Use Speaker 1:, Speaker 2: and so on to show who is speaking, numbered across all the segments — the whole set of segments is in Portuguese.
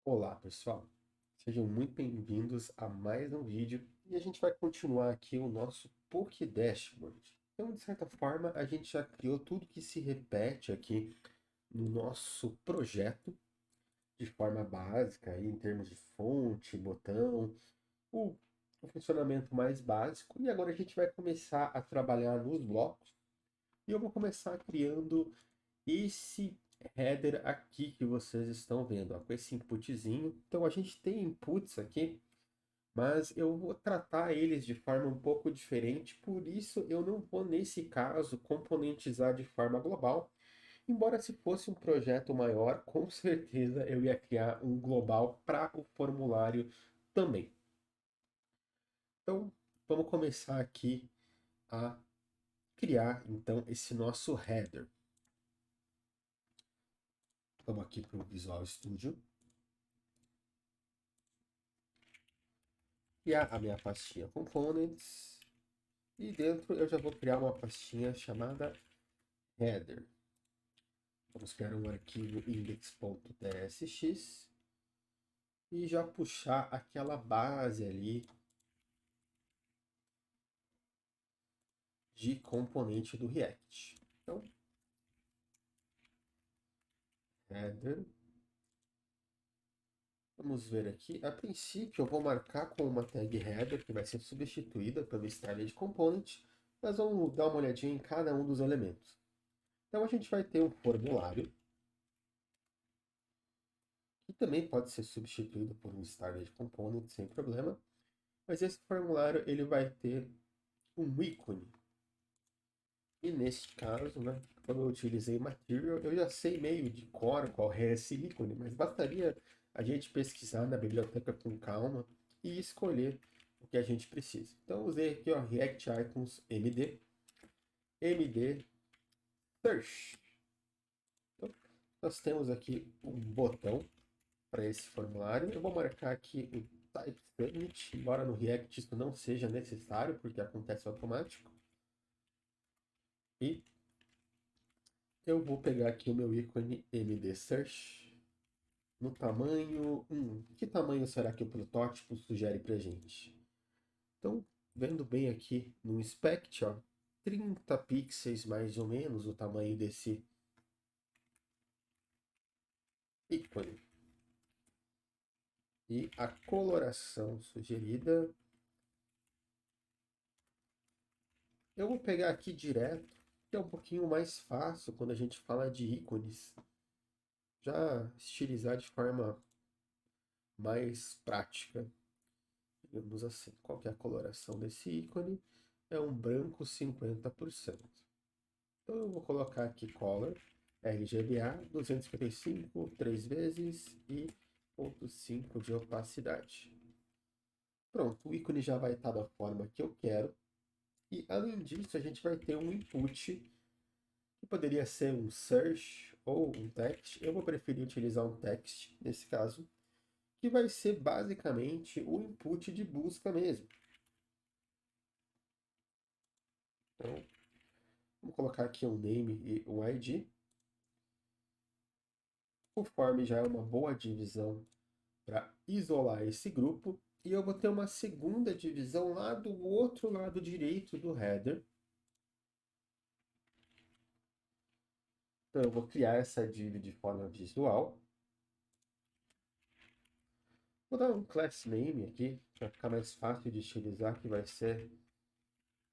Speaker 1: Olá, pessoal. Sejam muito bem-vindos a mais um vídeo e a gente vai continuar aqui o nosso Poké Dashboard. Então, de certa forma, a gente já criou tudo que se repete aqui no nosso projeto de forma básica, aí, em termos de fonte, botão, o, o funcionamento mais básico. E agora a gente vai começar a trabalhar nos blocos e eu vou começar criando esse header aqui que vocês estão vendo, ó, com esse inputzinho. Então a gente tem inputs aqui, mas eu vou tratar eles de forma um pouco diferente, por isso eu não vou, nesse caso, componentizar de forma global. Embora se fosse um projeto maior, com certeza eu ia criar um global para o formulário também. Então vamos começar aqui a criar então esse nosso header. Vamos aqui para o Visual Studio. Criar a minha pastinha Components. E dentro eu já vou criar uma pastinha chamada Header. Vamos criar um arquivo index.tsx e já puxar aquela base ali de componente do React. Então, Header. Vamos ver aqui. A princípio eu vou marcar com uma tag Header, que vai ser substituída pelo Started Component, mas vamos dar uma olhadinha em cada um dos elementos. Então a gente vai ter um formulário, que também pode ser substituído por um Started Component sem problema, mas esse formulário ele vai ter um ícone. E neste caso, né, como eu utilizei Material, eu já sei meio de cor qual é esse ícone, mas bastaria a gente pesquisar na biblioteca com calma e escolher o que a gente precisa. Então usei aqui, ó, React Icons MD Search. Então, nós temos aqui um botão para esse formulário. Eu vou marcar aqui o Type Submit, embora no React isso não seja necessário, porque acontece automático. E eu vou pegar aqui o meu ícone MD Search no tamanho. Que tamanho será que o protótipo sugere para gente? Então, vendo bem aqui no inspect, ó, 30 pixels mais ou menos o tamanho desse ícone. E a coloração sugerida, eu vou pegar aqui direto, que é um pouquinho mais fácil quando a gente fala de ícones. Já estilizar de forma mais prática, digamos assim. Qual que é a coloração desse ícone? É um branco 50%. Então eu vou colocar aqui color, RGBA 255, 3 vezes e 0,5 de opacidade. Pronto, o ícone já vai estar da forma que eu quero. E além disso, a gente vai ter um input, que poderia ser um search ou um text. Eu vou preferir utilizar um text nesse caso, que vai ser basicamente o input de busca mesmo. Então, vamos colocar aqui um name e um ID. O form já é uma boa divisão para isolar esse grupo. E eu vou ter uma segunda divisão lá do outro lado direito do header. Então eu vou criar essa div de forma visual. Vou dar um class name aqui, para ficar mais fácil de utilizar, que vai ser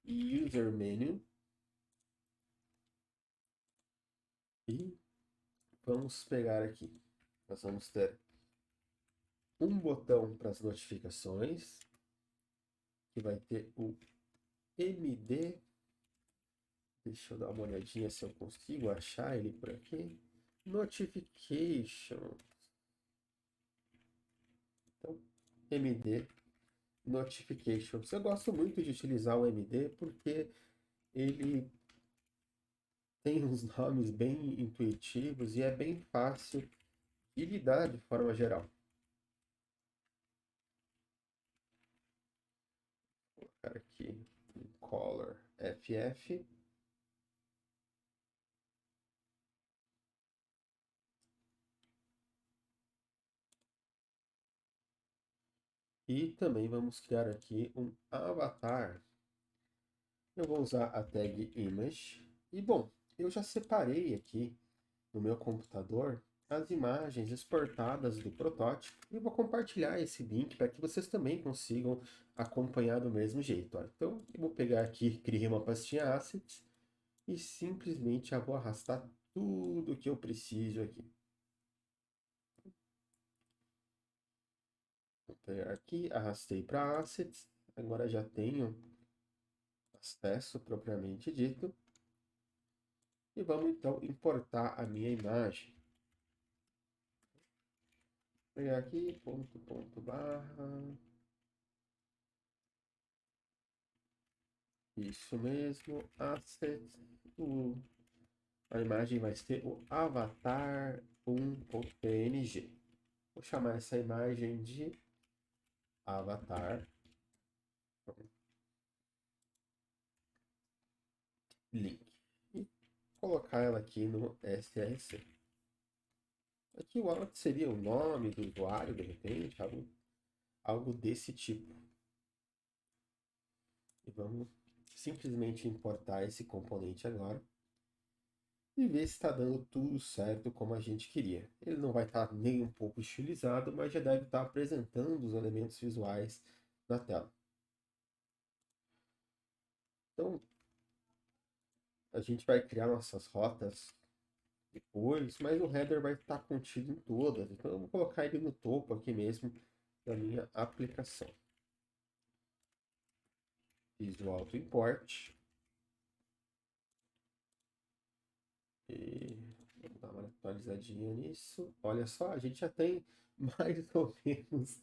Speaker 1: user menu. E vamos pegar aqui. Nós vamos ter um botão para as notificações, que vai ter o MD. Deixa eu dar uma olhadinha se eu consigo achar ele por aqui. Notification. Então, MD Notifications. Eu gosto muito de utilizar o MD porque ele tem uns nomes bem intuitivos e é bem fácil de lidar de forma geral. Vou colocar aqui color FF. E também vamos criar aqui um avatar. Eu vou usar a tag image. E bom, eu já separei aqui no meu computador as imagens exportadas do protótipo e vou compartilhar esse link para que vocês também consigam acompanhar do mesmo jeito. Ó. Então, eu vou pegar aqui, criei uma pastinha assets e simplesmente já vou arrastar tudo que eu preciso aqui. Vou pegar aqui, arrastei para assets, agora já tenho acesso propriamente dito. E vamos então importar a minha imagem. Vou pegar aqui, ponto, barra. Isso mesmo, asset. A imagem vai ser o avatar 1.png. Vou chamar essa imagem de avatar link. E colocar ela aqui no src. Aqui o alt seria o nome do usuário, de repente, algo desse tipo. E vamos simplesmente importar esse componente agora e ver se está dando tudo certo como a gente queria. Ele não vai estar nem um pouco estilizado, mas já deve estar apresentando os elementos visuais na tela. Então, a gente vai criar nossas rotas depois, mas o header vai estar contido em todas. Então, eu vou colocar ele no topo aqui mesmo da minha aplicação. Fiz o auto import. E vamos dar uma atualizadinha nisso. Olha só, a gente já tem mais ou menos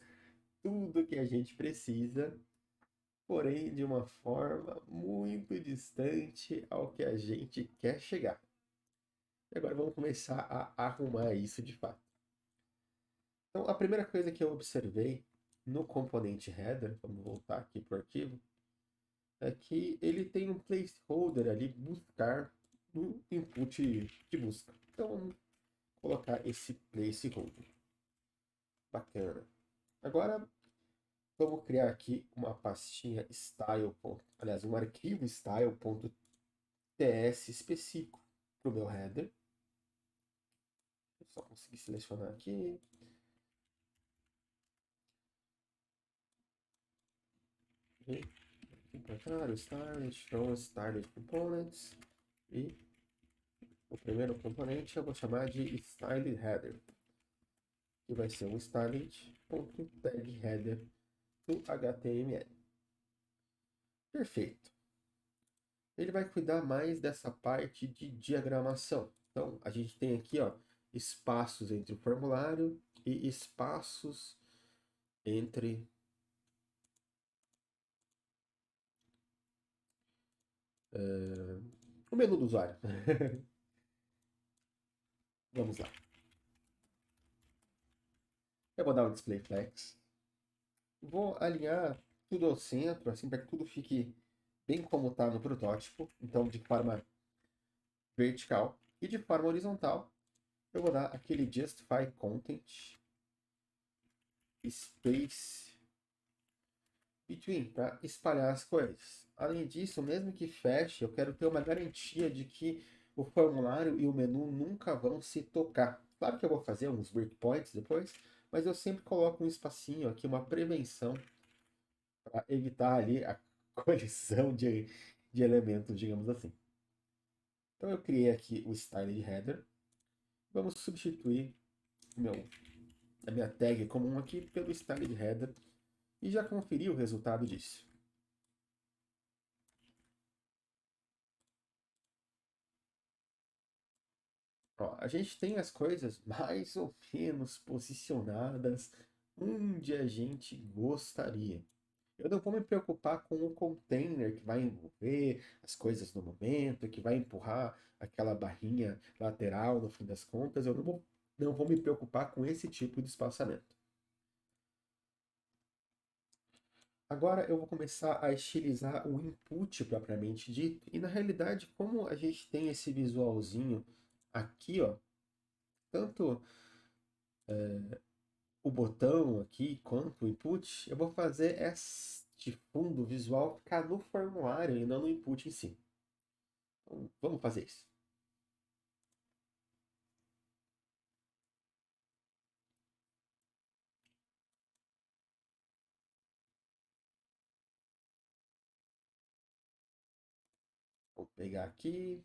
Speaker 1: tudo que a gente precisa, porém de uma forma muito distante ao que a gente quer chegar. E agora vamos começar a arrumar isso de fato. Então, a primeira coisa que eu observei no componente header, vamos voltar aqui para o arquivo, é que ele tem um placeholder ali, buscar no input de busca. Então, vamos colocar esse placeholder. Bacana. Agora, vamos criar aqui uma pastinha style. Aliás, um arquivo style.ts específico para o meu header. Eu só conseguir selecionar aqui. Importar o styled from styled components. E o primeiro componente eu vou chamar de styled header, que vai ser um styled.tagHeader do HTML. Perfeito. Ele vai cuidar mais dessa parte de diagramação. Então, a gente tem aqui, ó, espaços entre o formulário e espaços entre o menu do usuário. Vamos lá. Eu vou dar um display flex. Vou alinhar tudo ao centro, assim, para que tudo fique bem como está no protótipo. Então, de forma vertical e de forma horizontal, eu vou dar aquele justify content space between para espalhar as coisas. Além disso, mesmo que feche, eu quero ter uma garantia de que o formulário e o menu nunca vão se tocar. Claro que eu vou fazer uns breakpoints depois, mas eu sempre coloco um espacinho aqui, uma prevenção para evitar ali a colisão de elementos, digamos assim. Então eu criei aqui o style de header. Vamos substituir a minha tag comum aqui pelo style de header e já conferir o resultado disso. Ó, a gente tem as coisas mais ou menos posicionadas onde a gente gostaria. Eu não vou me preocupar com o container que vai envolver as coisas no momento, que vai empurrar aquela barrinha lateral no fim das contas. Eu não vou me preocupar com esse tipo de espaçamento. Agora eu vou começar a estilizar o input propriamente dito. E na realidade, como a gente tem esse visualzinho aqui, ó, tanto o botão aqui, quanto o input, eu vou fazer este fundo visual ficar no formulário e não no input em si. Então, vamos fazer isso. Vou pegar aqui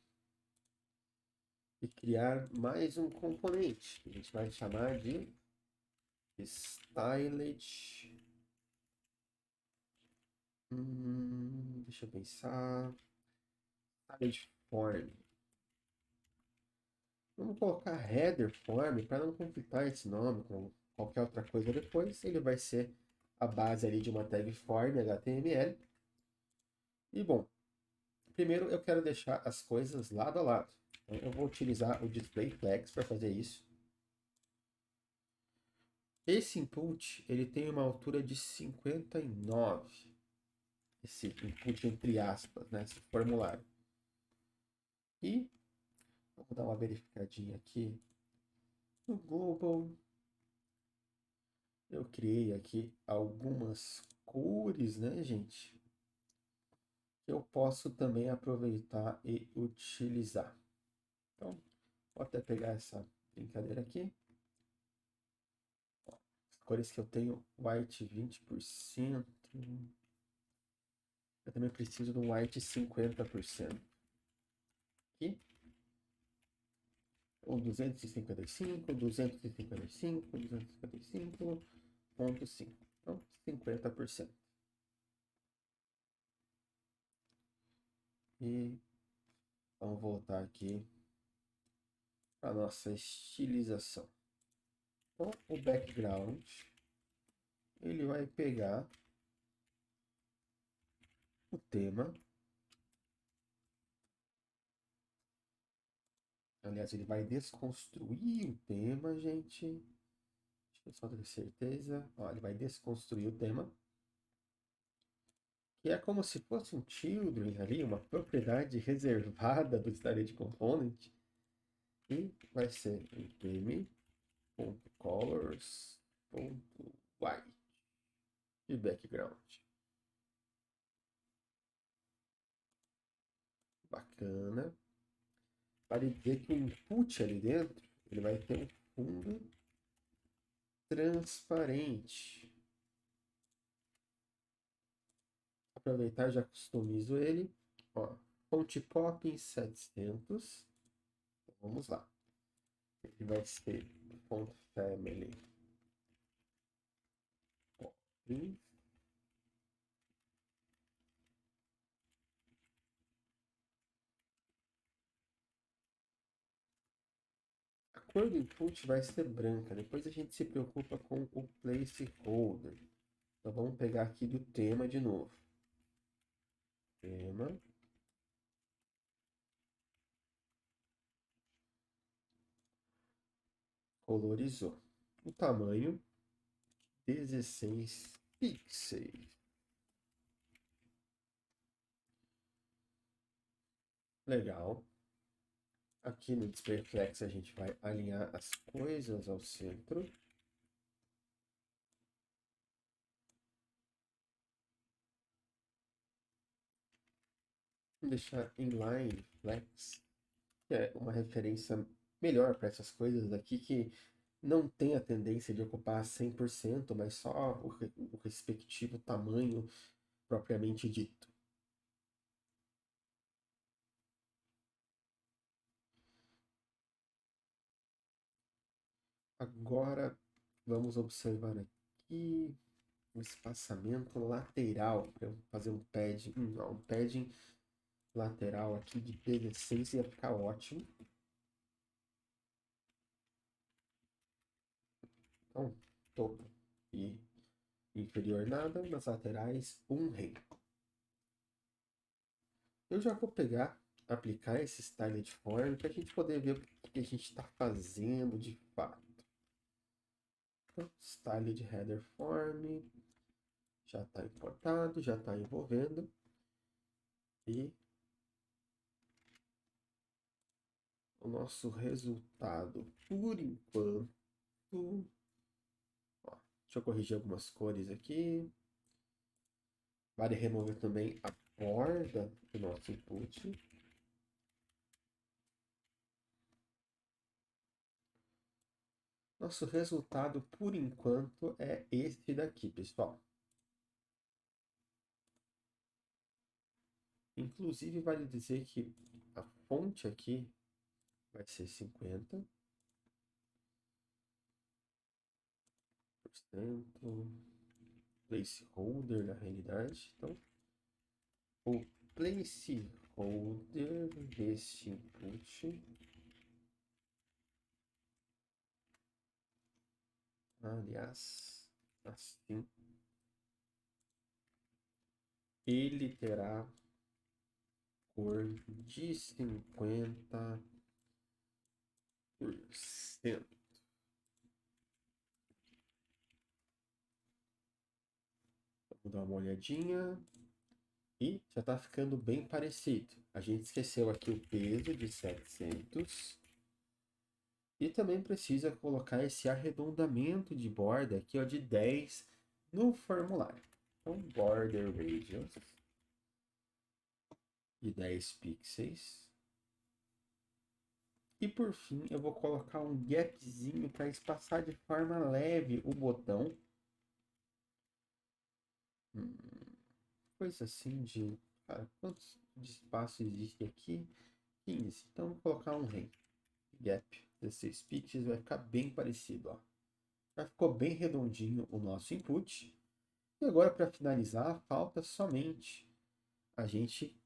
Speaker 1: e criar mais um componente, que a gente vai chamar de styled. Deixa eu pensar. Styled form. Vamos colocar header form para não complicar esse nome com qualquer outra coisa depois. Ele vai ser a base ali de uma tag form HTML. E bom, primeiro eu quero deixar as coisas lado a lado. Então, eu vou utilizar o display flags para fazer isso. Esse input ele tem uma altura de 59. Esse input entre aspas, né? Esse formulário. E vou dar uma verificadinha aqui no Google. Eu criei aqui algumas cores, né, gente? Que eu posso também aproveitar e utilizar. Então, vou até pegar essa brincadeira aqui. As cores que eu tenho, white 20%. Eu também preciso de um white 50%. Aqui. Ou 255, 255, 255,5. Então, 50%. E vamos voltar aqui para a nossa estilização. Então, o background, ele vai pegar o tema. Aliás, ele vai desconstruir o tema, gente. Deixa eu só ter certeza. Ó, ele vai desconstruir o tema. Que é como se fosse um children ali, uma propriedade reservada do Started Component. E vai ser game.colors.white de background. Bacana. Para dizer que o input ali dentro, ele vai ter um fundo transparente. Aproveitar, já customizo ele. Ó, fonte pop em 700. Então, vamos lá. Ele vai ser font family pop. A cor do input vai ser branca. Depois a gente se preocupa com o placeholder. Então vamos pegar aqui do tema de novo. Tema. Colorizou. O tamanho 16 pixels. Legal. Aqui no Display Flex a gente vai alinhar as coisas ao centro. Vou deixar inline flex, que é uma referência melhor para essas coisas aqui que não tem a tendência de ocupar 100%, mas só o respectivo tamanho propriamente dito. Agora vamos observar aqui o espaçamento lateral para eu fazer um padding, um padding lateral aqui de 16 ia ficar ótimo. Então, topo e inferior nada, nas laterais um rei. Eu já vou pegar, aplicar esse styled form para a gente poder ver o que a gente está fazendo de fato. Então, styled header form já está importado, já está envolvendo. E o nosso resultado, por enquanto, ó, Deixa eu corrigir algumas cores aqui. Vale remover também a borda do nosso input. Nosso resultado, por enquanto, é este daqui, pessoal. Inclusive, vale dizer que a fonte aqui vai ser 50%. Placeholder, na realidade. Então, o placeholder desse input, aliás, assim, ele terá cor de 50%. Vou dar uma olhadinha. E já está ficando bem parecido. A gente esqueceu aqui o peso de 700. E também precisa colocar esse arredondamento de borda aqui, ó, de 10 no formulário. Então, border radius de 10 pixels. E por fim, eu vou colocar um gapzinho para espaçar de forma leve o botão. Coisa assim de... Cara, quantos de espaço existe aqui? 15. Então, vou colocar um gap 16 pixels, vai ficar bem parecido, ó. Já ficou bem redondinho o nosso input. E agora, para finalizar, falta somente a gente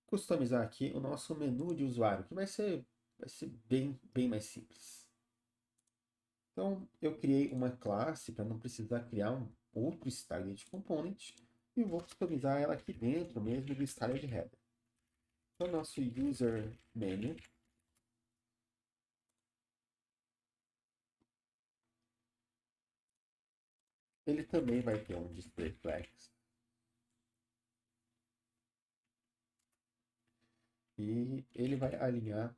Speaker 1: customizar aqui o nosso menu de usuário, que vai ser bem mais simples. Então, eu criei uma classe para não precisar criar um outro styled component e vou customizar ela aqui dentro mesmo do styled header. Então, nosso user menu, ele também vai ter um display flags. E ele vai alinhar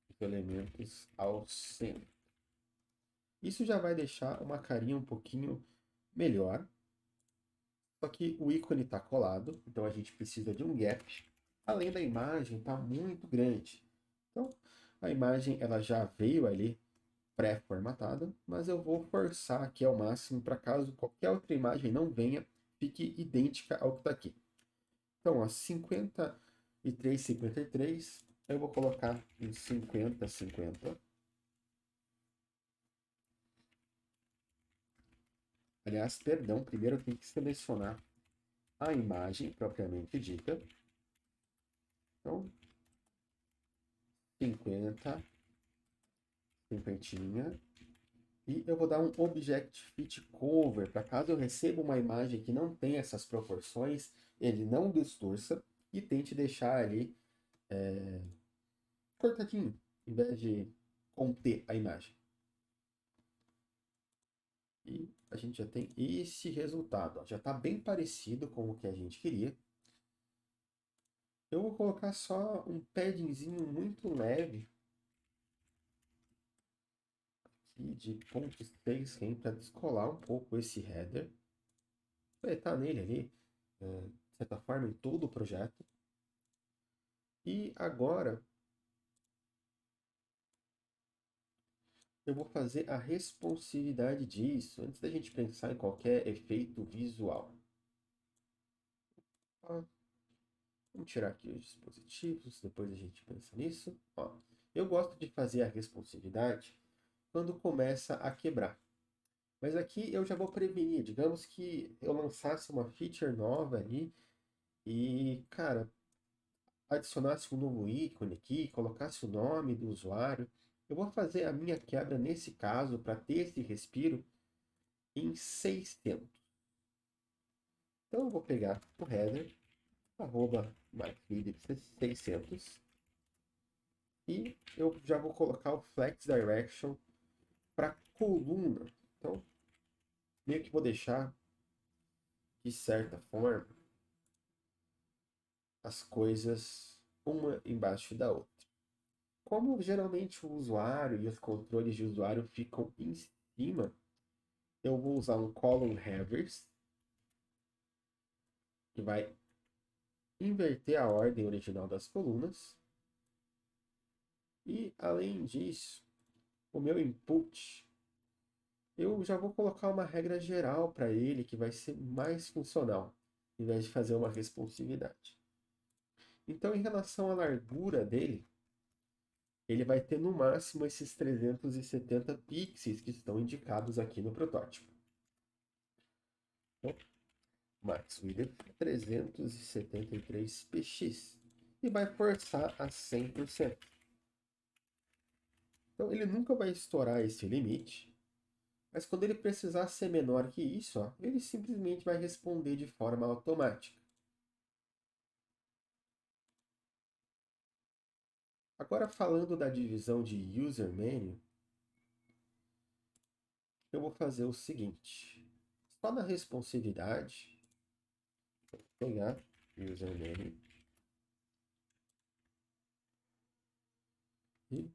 Speaker 1: os elementos ao centro. Isso já vai deixar uma carinha um pouquinho melhor. Só que o ícone está colado, então a gente precisa de um gap. Além da imagem estar muito grande. Então, a imagem ela já veio ali pré-formatada, mas eu vou forçar aqui ao máximo para caso qualquer outra imagem não venha, fique idêntica ao que está aqui. Então, ó, 53, 53, eu vou colocar em 50, 50. Aliás, perdão, primeiro eu tenho que selecionar a imagem propriamente dita. Então, 50, 50. E eu vou dar um Object Fit Cover, para caso eu receba uma imagem que não tem essas proporções, ele não distorça e tente deixar ali cortadinho, em vez de conter a imagem. E a gente já tem esse resultado, ó, já está bem parecido com o que a gente queria. Eu vou colocar só um paddingzinho muito leve aqui de 0.6 rem para descolar um pouco esse header. Vai estar nele ali, de certa forma, em todo o projeto. E agora eu vou fazer a responsividade disso, antes da gente pensar em qualquer efeito visual. Ó, vamos tirar aqui os dispositivos, depois a gente pensa nisso. Ó, eu gosto de fazer a responsividade quando começa a quebrar. Mas aqui eu já vou prevenir. Digamos que eu lançasse uma feature nova ali e, cara, adicionasse um novo ícone aqui, colocasse o nome do usuário. Eu vou fazer a minha quebra nesse caso, para ter esse respiro, em 600. Então eu vou pegar o header, arroba markfeed600, e eu já vou colocar o flex direction para coluna. Então, meio que vou deixar, de certa forma, as coisas uma embaixo da outra. Como geralmente o usuário e os controles de usuário ficam em cima eu vou usar um column reverse, que vai inverter a ordem original das colunas. E, além disso, o meu input, eu já vou colocar uma regra geral para ele, que vai ser mais funcional, em vez de fazer uma responsividade. Então, em relação à largura dele, ele vai ter no máximo esses 370 pixels que estão indicados aqui no protótipo. Então, max width 373 px e vai forçar a 100%. Então ele nunca vai estourar esse limite, mas quando ele precisar ser menor que isso, ó, ele simplesmente vai responder de forma automática. Agora falando da divisão de user menu, eu vou fazer o seguinte. Só na responsividade, vou pegar user menu e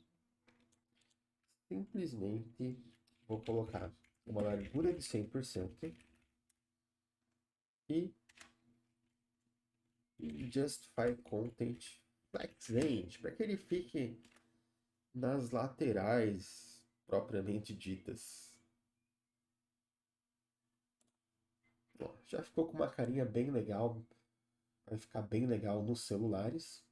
Speaker 1: simplesmente vou colocar uma largura de 100% e justify content flex range, para que ele fique nas laterais propriamente ditas. Ó, já ficou com uma carinha bem legal, vai ficar bem legal nos celulares.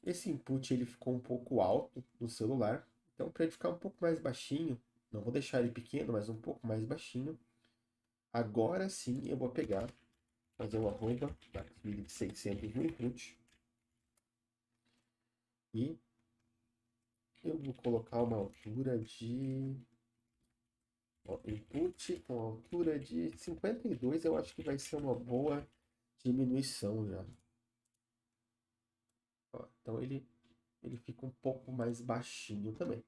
Speaker 1: Esse input ele ficou um pouco alto no celular, então para ele ficar um pouco mais baixinho, não vou deixar ele pequeno, mas um pouco mais baixinho. Agora sim eu vou pegar, fazer um arroba, de 600 no input. E eu vou colocar uma altura de... Ó, input com altura de 52, eu acho que vai ser uma boa diminuição já. Ó, então ele fica um pouco mais baixinho também.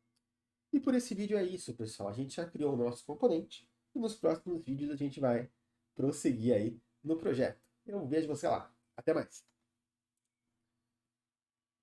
Speaker 1: E por esse vídeo é isso, pessoal. A gente já criou o nosso componente e nos próximos vídeos a gente vai prosseguir aí no projeto. Eu vejo você lá. Até mais!